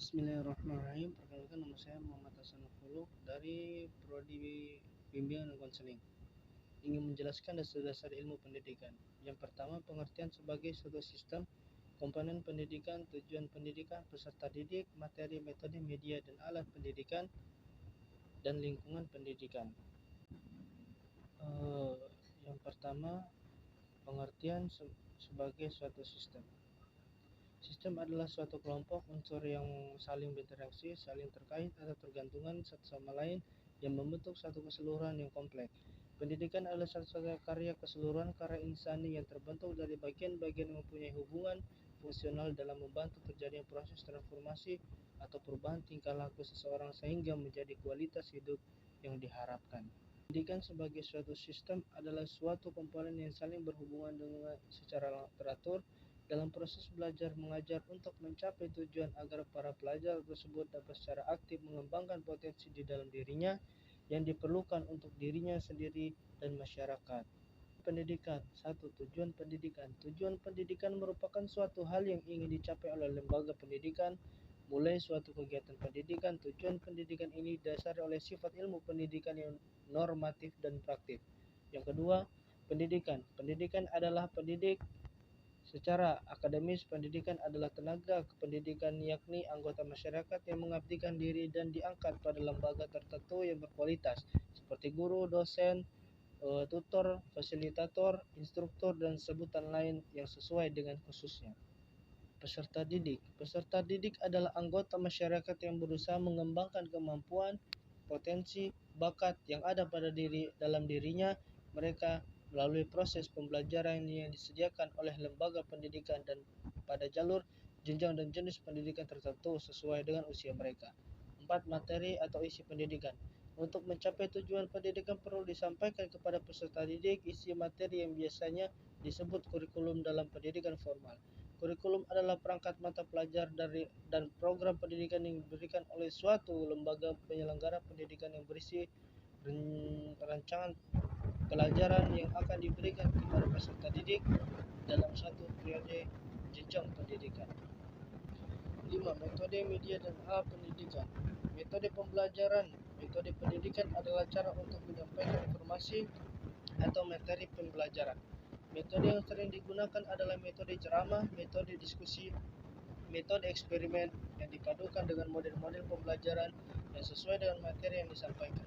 Bismillahirrahmanirrahim. Perkenalkan, nama saya Muhammad Hasan Fuluk dari Prodi Bimbingan dan Konseling. Ingin menjelaskan dasar-dasar ilmu pendidikan. Yang pertama, pengertian sebagai suatu sistem, komponen pendidikan, tujuan pendidikan, peserta didik, materi, metode, media dan alat pendidikan, dan lingkungan pendidikan. Yang pertama, pengertian sebagai suatu sistem. Sistem adalah suatu kelompok unsur yang saling berinteraksi, saling terkait atau tergantungan satu sama lain yang membentuk satu keseluruhan yang kompleks. Pendidikan adalah satu-satunya karya keseluruhan karya insani yang terbentuk dari bagian-bagian yang mempunyai hubungan fungsional dalam membantu terjadinya proses transformasi atau perubahan tingkah laku seseorang sehingga menjadi kualitas hidup yang diharapkan. Pendidikan sebagai suatu sistem adalah suatu komponen yang saling berhubungan dengan secara teratur dalam proses belajar mengajar untuk mencapai tujuan agar para pelajar tersebut dapat secara aktif mengembangkan potensi di dalam dirinya yang diperlukan untuk dirinya sendiri dan masyarakat. Pendidikan. 1. Tujuan pendidikan. Tujuan pendidikan merupakan suatu hal yang ingin dicapai oleh lembaga pendidikan. Mulai suatu kegiatan pendidikan, tujuan pendidikan ini didasari oleh sifat ilmu pendidikan yang normatif dan praktis. Yang kedua, pendidikan. Pendidikan adalah pendidik. Secara akademis, pendidikan adalah tenaga kependidikan, yakni anggota masyarakat yang mengabdikan diri dan diangkat pada lembaga tertentu yang berkualitas, seperti guru, dosen, tutor, fasilitator, instruktur, dan sebutan lain yang sesuai dengan khususnya. Peserta didik. Peserta didik adalah anggota masyarakat yang berusaha mengembangkan kemampuan, potensi, bakat yang ada pada dalam dirinya mereka melalui proses pembelajaran yang disediakan oleh lembaga pendidikan dan pada jalur, jenjang dan jenis pendidikan tertentu sesuai dengan usia mereka. 4. Materi atau isi pendidikan. Untuk mencapai tujuan pendidikan perlu disampaikan kepada peserta didik isi materi yang biasanya disebut kurikulum dalam pendidikan formal. Kurikulum adalah perangkat mata pelajar dan program pendidikan yang diberikan oleh suatu lembaga penyelenggara pendidikan yang berisi rancangan pelajaran yang akan diberikan kepada peserta didik dalam satu periode jenjang pendidikan. 5. Metode, media, dan alat pendidikan. Metode pembelajaran. Metode pendidikan adalah cara untuk menyampaikan informasi atau materi pembelajaran. Metode yang sering digunakan adalah metode ceramah, metode diskusi, metode eksperimen yang dipadukan dengan model-model pembelajaran yang sesuai dengan materi yang disampaikan.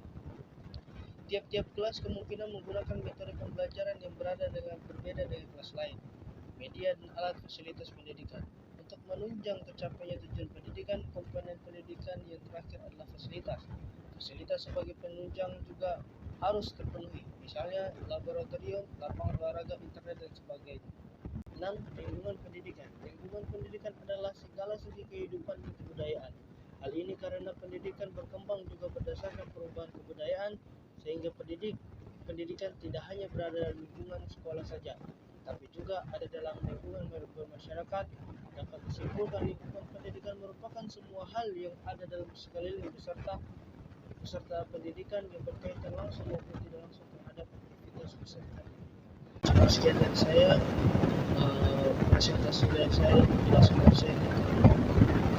Tiap-tiap kelas kemungkinan menggunakan metode pembelajaran yang berbeda dengan kelas lain. Media dan alat fasilitas pendidikan. Untuk menunjang tercapainya tujuan pendidikan, komponen pendidikan yang terakhir adalah fasilitas. Fasilitas sebagai penunjang juga harus terpenuhi, misalnya laboratorium, lapangan olahraga, internet, dan sebagainya. 6. Lingkungan pendidikan. Lingkungan pendidikan adalah segala sisi kehidupan dan kebudayaan. Hal ini karena pendidikan berkembang juga berdasarkan perubahan kebudayaan, sehingga pendidikan tidak hanya berada dalam lingkungan sekolah saja, tapi juga ada dalam lingkungan bermasyarakat. Dapat disimpulkan lingkungan pendidikan merupakan semua hal yang ada dalam sekeliling peserta pendidikan yang berkaitan langsung maupun tidak langsung terhadap aktivitas peserta. Sekian dari saya, presentasi dari saya, penjelasan dari saya tentang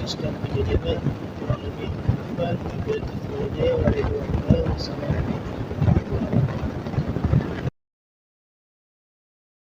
sistem pendidikan kurang lebih. Wabillahi taufiq wal hidayah. Wassalamualaikum warahmatullahi wabarakatuh.